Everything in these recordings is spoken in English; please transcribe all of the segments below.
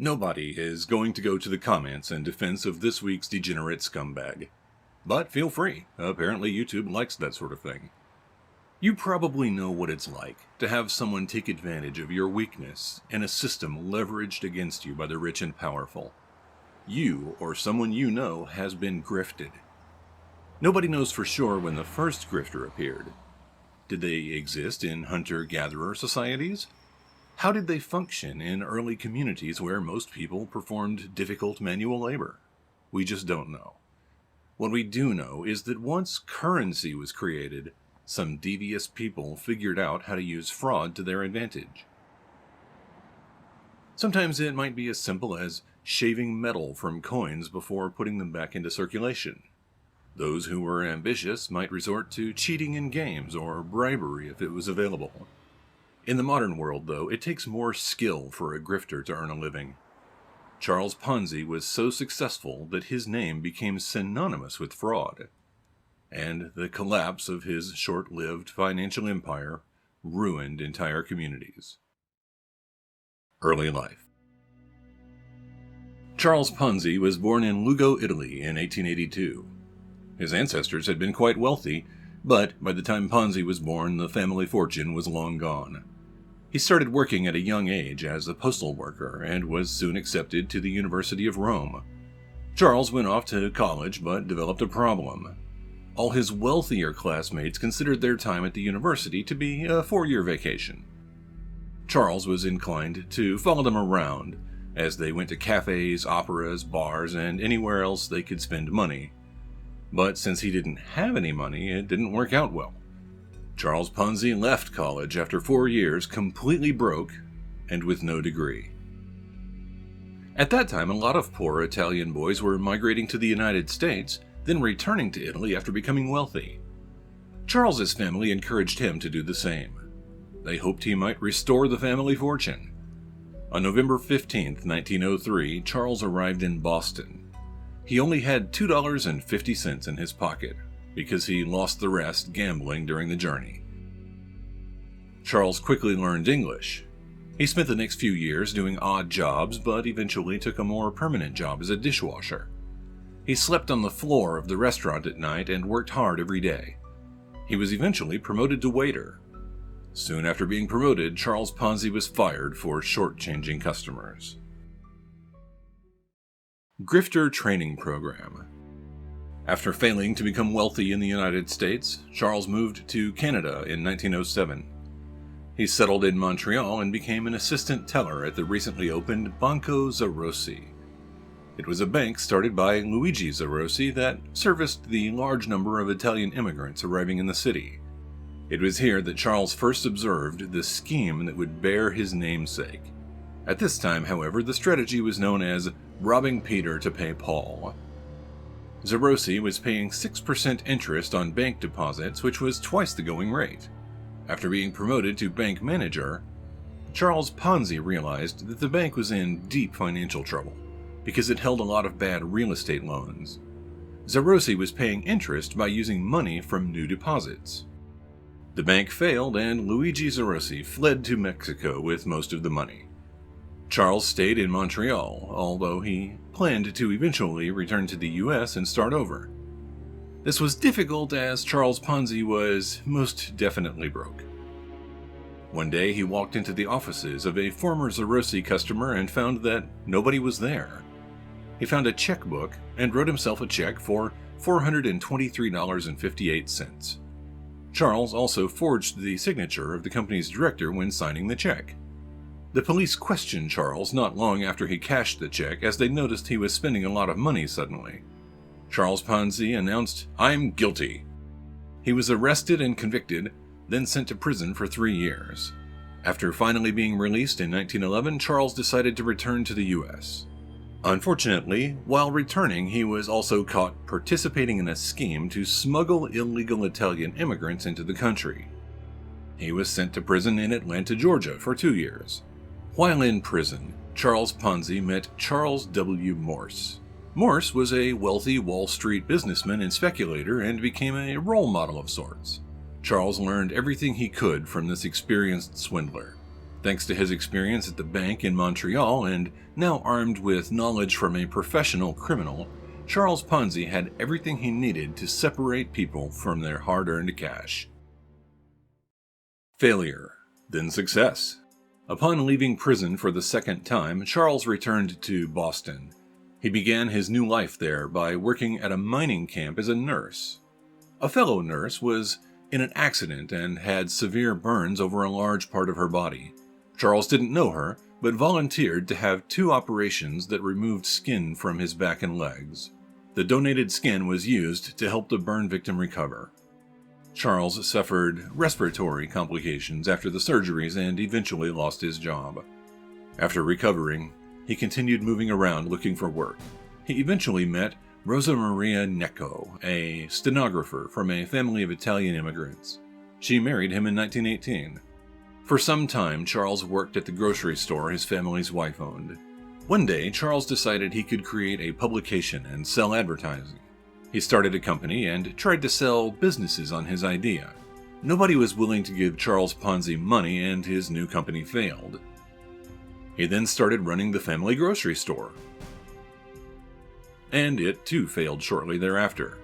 Nobody is going to go to the comments in defense of this week's degenerate scumbag. But feel free. Apparently YouTube likes that sort of thing. You probably know what it's like to have someone take advantage of your weakness in a system leveraged against you by the rich and powerful. You, or someone you know, has been grifted. Nobody knows for sure when the first grifter appeared. Did they exist in hunter-gatherer societies? How did they function in early communities where most people performed difficult manual labor? We just don't know. What we do know is that once currency was created, some devious people figured out how to use fraud to their advantage. Sometimes it might be as simple as shaving metal from coins before putting them back into circulation. Those who were ambitious might resort to cheating in games or bribery if it was available. In the modern world, though, it takes more skill for a grifter to earn a living. Charles Ponzi was so successful that his name became synonymous with fraud, and the collapse of his short-lived financial empire ruined entire communities. Early life. Charles Ponzi was born in Lugo, Italy in 1882. His ancestors had been quite wealthy, but by the time Ponzi was born, the family fortune was long gone. He started working at a young age as a postal worker and was soon accepted to the University of Rome. Charles went off to college but developed a problem. All his wealthier classmates considered their time at the university to be a 4-year vacation. Charles was inclined to follow them around as they went to cafes, operas, bars, and anywhere else they could spend money. But since he didn't have any money, it didn't work out well. Charles Ponzi left college after 4 years completely broke and with no degree. At that time, a lot of poor Italian boys were migrating to the United States, then returning to Italy after becoming wealthy. Charles's family encouraged him to do the same. They hoped he might restore the family fortune. On November 15, 1903, Charles arrived in Boston. He only had $2.50 in his pocket, because he lost the rest gambling during the journey. Charles quickly learned English. He spent the next few years doing odd jobs, but eventually took a more permanent job as a dishwasher. He slept on the floor of the restaurant at night and worked hard every day. He was eventually promoted to waiter. Soon after being promoted, Charles Ponzi was fired for shortchanging customers. Grifter Training Program. After failing to become wealthy in the United States, Charles moved to Canada in 1907. He settled in Montreal and became an assistant teller at the recently opened Banco Zarossi. It was a bank started by Luigi Zarossi that serviced the large number of Italian immigrants arriving in the city. It was here that Charles first observed the scheme that would bear his namesake. At this time, however, the strategy was known as robbing Peter to pay Paul. Zarossi was paying 6% interest on bank deposits, which was twice the going rate. After being promoted to bank manager, Charles Ponzi realized that the bank was in deep financial trouble because it held a lot of bad real estate loans. Zarossi was paying interest by using money from new deposits. The bank failed and Luigi Zarossi fled to Mexico with most of the money. Charles stayed in Montreal, although he planned to eventually return to the US and start over. This was difficult as Charles Ponzi was most definitely broke. One day he walked into the offices of a former Zarossi customer and found that nobody was there. He found a checkbook and wrote himself a check for $423.58. Charles also forged the signature of the company's director when signing the check. The police questioned Charles not long after he cashed the check as they noticed he was spending a lot of money suddenly. Charles Ponzi announced, "I'm guilty." He was arrested and convicted, then sent to prison for 3 years. After finally being released in 1911, Charles decided to return to the US. Unfortunately, while returning, he was also caught participating in a scheme to smuggle illegal Italian immigrants into the country. He was sent to prison in Atlanta, Georgia for 2 years. While in prison, Charles Ponzi met Charles W. Morse. Morse was a wealthy Wall Street businessman and speculator and became a role model of sorts. Charles learned everything he could from this experienced swindler. Thanks to his experience at the bank in Montreal and now armed with knowledge from a professional criminal, Charles Ponzi had everything he needed to separate people from their hard-earned cash. Failure, then success. Upon leaving prison for the second time, Charles returned to Boston. He began his new life there by working at a mining camp as a nurse. A fellow nurse was in an accident and had severe burns over a large part of her body. Charles didn't know her, but volunteered to have 2 operations that removed skin from his back and legs. The donated skin was used to help the burn victim recover. Charles suffered respiratory complications after the surgeries and eventually lost his job. After recovering, he continued moving around looking for work. He eventually met Rosa Maria Necco, a stenographer from a family of Italian immigrants. She married him in 1918. For some time, Charles worked at the grocery store his family's wife owned. One day, Charles decided he could create a publication and sell advertising. He started a company and tried to sell businesses on his idea. Nobody was willing to give Charles Ponzi money, and his new company failed. He then started running the family grocery store, and it too failed shortly thereafter.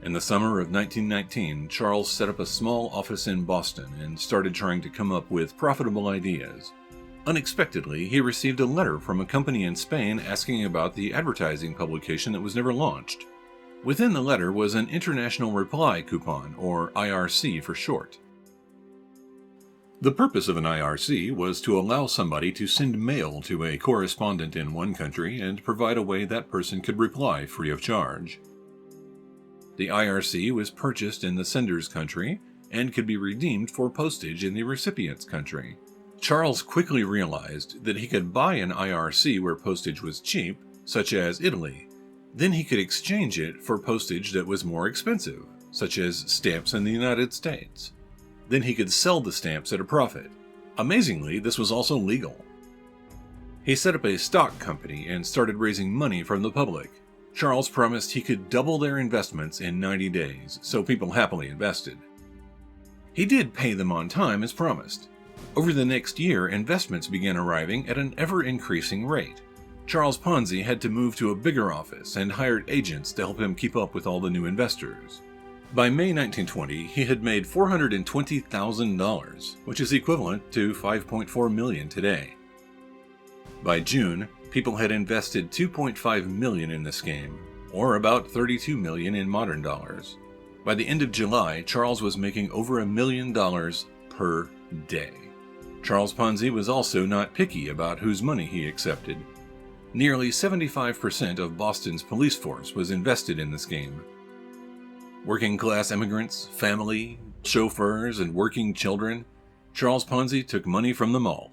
In the summer of 1919, Charles set up a small office in Boston and started trying to come up with profitable ideas. Unexpectedly, he received a letter from a company in Spain asking about the advertising publication that was never launched. Within the letter was an international reply coupon, or IRC for short. The purpose of an IRC was to allow somebody to send mail to a correspondent in one country and provide a way that person could reply free of charge. The IRC was purchased in the sender's country and could be redeemed for postage in the recipient's country. Charles quickly realized that he could buy an IRC where postage was cheap, such as Italy. Then he could exchange it for postage that was more expensive, such as stamps in the United States. Then he could sell the stamps at a profit. Amazingly, this was also legal. He set up a stock company and started raising money from the public. Charles promised he could double their investments in 90 days, so people happily invested. He did pay them on time as promised. Over the next year, investments began arriving at an ever-increasing rate. Charles Ponzi had to move to a bigger office and hired agents to help him keep up with all the new investors. By May 1920, he had made $420,000, which is equivalent to $5.4 million today. By June, people had invested $2.5 million in the scheme, or about $32 million in modern dollars. By the end of July, Charles was making over $1 million per day. Charles Ponzi was also not picky about whose money he accepted. Nearly 75% of Boston's police force was invested in the scheme. Working-class immigrants, family, chauffeurs, and working children, Charles Ponzi took money from them all,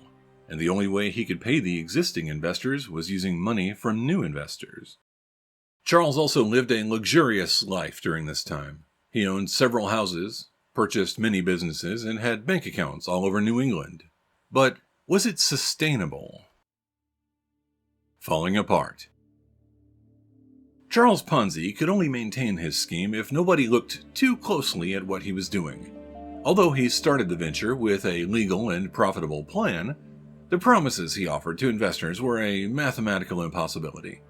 and the only way he could pay the existing investors was using money from new investors. Charles also lived a luxurious life during this time. He owned several houses, purchased many businesses, and had bank accounts all over New England. But was it sustainable? Falling apart. Charles Ponzi could only maintain his scheme if nobody looked too closely at what he was doing. Although he started the venture with a legal and profitable plan, the promises he offered to investors were a mathematical impossibility.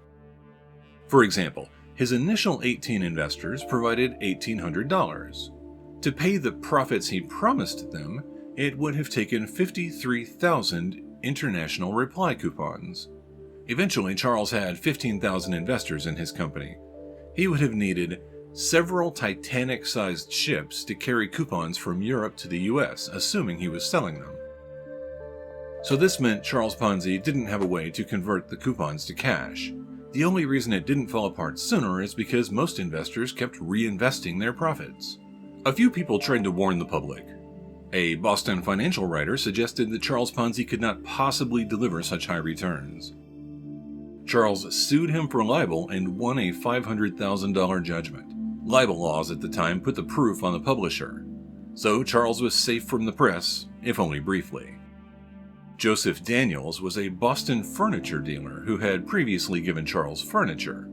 For example, his initial 18 investors provided $1,800. To pay the profits he promised them, it would have taken 53,000 international reply coupons. Eventually, Charles had 15,000 investors in his company. He would have needed several Titanic-sized ships to carry coupons from Europe to the US, assuming he was selling them. So this meant Charles Ponzi didn't have a way to convert the coupons to cash. The only reason it didn't fall apart sooner is because most investors kept reinvesting their profits. A few people tried to warn the public. A Boston financial writer suggested that Charles Ponzi could not possibly deliver such high returns. Charles sued him for libel and won a $500,000 judgment. Libel laws at the time put the proof on the publisher, so Charles was safe from the press, if only briefly. Joseph Daniels was a Boston furniture dealer who had previously given Charles furniture.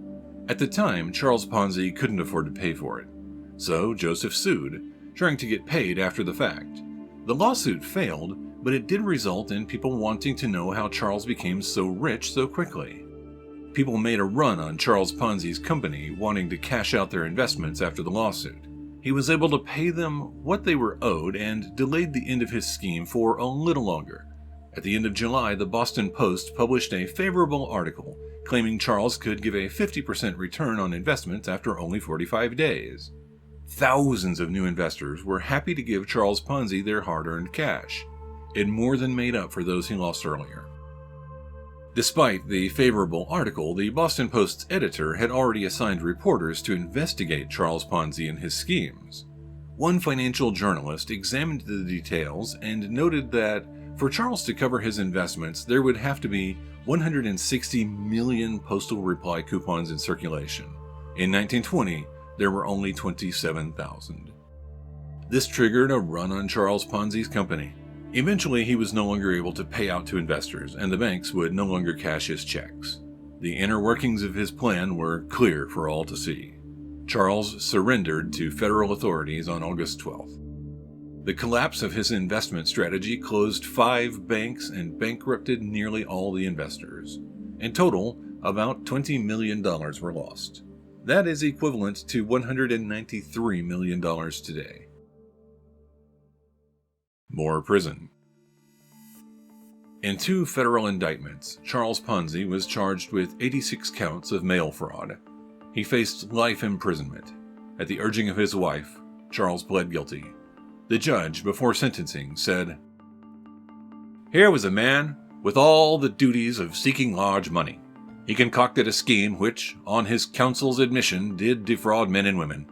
At the time, Charles Ponzi couldn't afford to pay for it, so Joseph sued, trying to get paid after the fact. The lawsuit failed, but it did result in people wanting to know how Charles became so rich so quickly. People made a run on Charles Ponzi's company, wanting to cash out their investments after the lawsuit. He was able to pay them what they were owed and delayed the end of his scheme for a little longer. At the end of July, the Boston Post published a favorable article claiming Charles could give a 50% return on investments after only 45 days. Thousands of new investors were happy to give Charles Ponzi their hard-earned cash. It more than made up for those he lost earlier. Despite the favorable article, the Boston Post's editor had already assigned reporters to investigate Charles Ponzi and his schemes. One financial journalist examined the details and noted that for Charles to cover his investments, there would have to be 160 million postal reply coupons in circulation. In 1920, there were only 27,000. This triggered a run on Charles Ponzi's company. Eventually, he was no longer able to pay out to investors, and the banks would no longer cash his checks. The inner workings of his plan were clear for all to see. Charles surrendered to federal authorities on August 12th. The collapse of his investment strategy closed 5 banks and bankrupted nearly all the investors. In total, about $20 million were lost. That is equivalent to $193 million today. More prison. In 2 federal indictments, Charles Ponzi was charged with 86 counts of mail fraud. He faced life imprisonment. At the urging of his wife, Charles pled guilty. The judge, before sentencing, said, "Here was a man with all the duties of seeking large money. He concocted a scheme which, on his counsel's admission, did defraud men and women.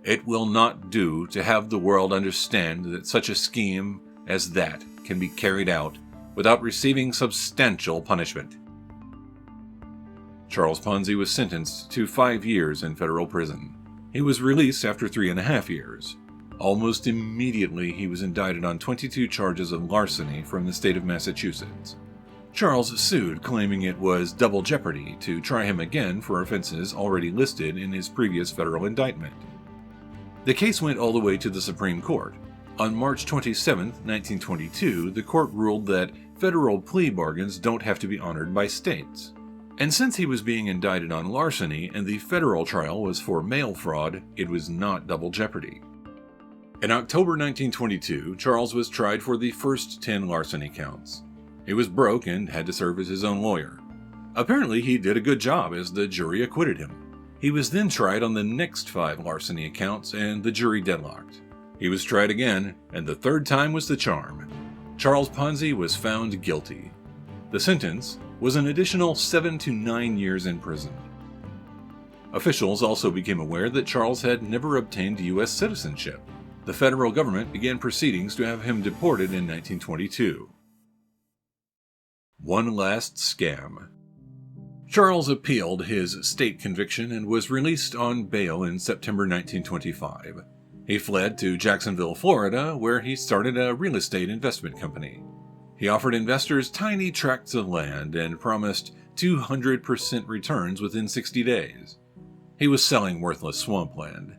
It will not do to have the world understand that such a scheme as that can be carried out without receiving substantial punishment." Charles Ponzi was sentenced to 5 years in federal prison. He was released after 3.5 years. Almost immediately, he was indicted on 22 charges of larceny from the state of Massachusetts. Charles sued, claiming it was double jeopardy to try him again for offenses already listed in his previous federal indictment. The case went all the way to the Supreme Court. On March 27, 1922, the court ruled that federal plea bargains don't have to be honored by states. And since he was being indicted on larceny and the federal trial was for mail fraud, it was not double jeopardy. In October 1922, Charles was tried for the first 10 larceny counts. He was broke and had to serve as his own lawyer. Apparently, he did a good job as the jury acquitted him. He was then tried on the next 5 larceny counts and the jury deadlocked. He was tried again, and the third time was the charm. Charles Ponzi was found guilty. The sentence was an additional 7 to 9 years in prison. Officials also became aware that Charles had never obtained U.S. citizenship. The federal government began proceedings to have him deported in 1922. One last scam. Charles appealed his state conviction and was released on bail in September 1925. He fled to Jacksonville, Florida, where he started a real estate investment company. He offered investors tiny tracts of land and promised 200% returns within 60 days. He was selling worthless swampland.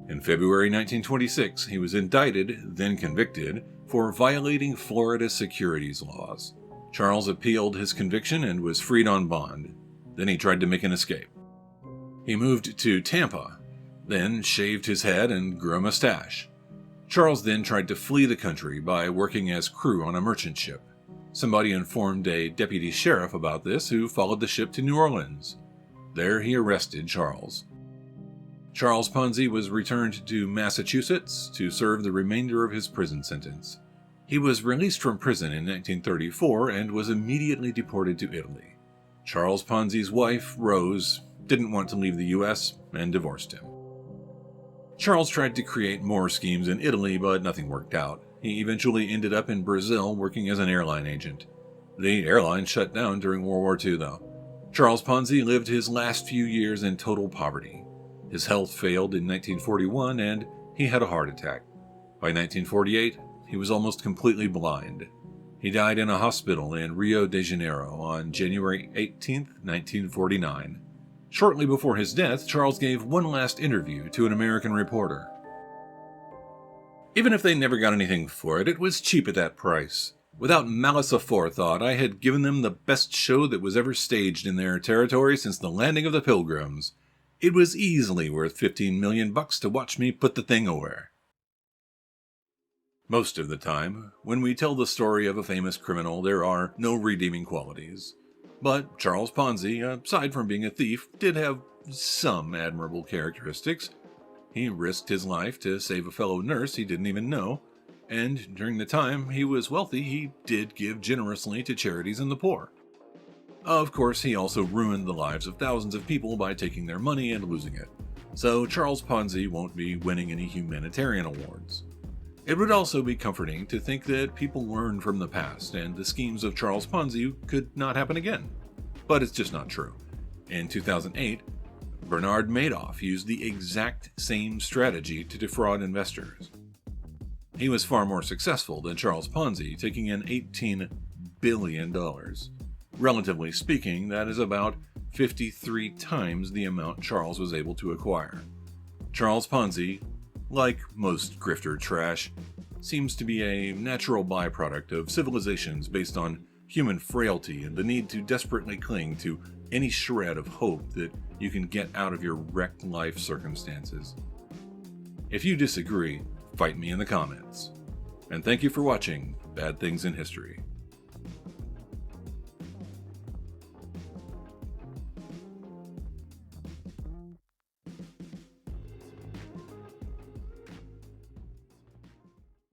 In February 1926, he was indicted, then convicted, for violating Florida securities laws. Charles appealed his conviction and was freed on bond. Then he tried to make an escape. He moved to Tampa, then shaved his head and grew a mustache. Charles then tried to flee the country by working as crew on a merchant ship. Somebody informed a deputy sheriff about this, who followed the ship to New Orleans. There he arrested Charles. Charles Ponzi was returned to Massachusetts to serve the remainder of his prison sentence. He was released from prison in 1934 and was immediately deported to Italy. Charles Ponzi's wife, Rose, didn't want to leave the U.S. and divorced him. Charles tried to create more schemes in Italy, but nothing worked out. He eventually ended up in Brazil working as an airline agent. The airline shut down during World War II, though. Charles Ponzi lived his last few years in total poverty. His health failed in 1941 and he had a heart attack. By 1948, he was almost completely blind. He died in a hospital in Rio de Janeiro on January 18, 1949. Shortly before his death, Charles gave one last interview to an American reporter. Even if they never got anything for it, it was cheap at that price. Without malice aforethought, I had given them the best show that was ever staged in their territory since the landing of the Pilgrims. It was easily worth $15 million to watch me put the thing away. Most of the time, when we tell the story of a famous criminal, there are no redeeming qualities. But Charles Ponzi, aside from being a thief, did have some admirable characteristics. He risked his life to save a fellow nurse he didn't even know, and during the time he was wealthy, he did give generously to charities and the poor. Of course, he also ruined the lives of thousands of people by taking their money and losing it, so Charles Ponzi won't be winning any humanitarian awards. It would also be comforting to think that people learn from the past and the schemes of Charles Ponzi could not happen again. But it's just not true. In 2008, Bernard Madoff used the exact same strategy to defraud investors. He was far more successful than Charles Ponzi, taking in $18 billion. Relatively speaking, that is about 53 times the amount Charles was able to acquire. Charles Ponzi, like most grifter trash, seems to be a natural byproduct of civilizations based on human frailty and the need to desperately cling to any shred of hope that you can get out of your wrecked life circumstances. If you disagree, fight me in the comments. And thank you for watching Bad Things in History.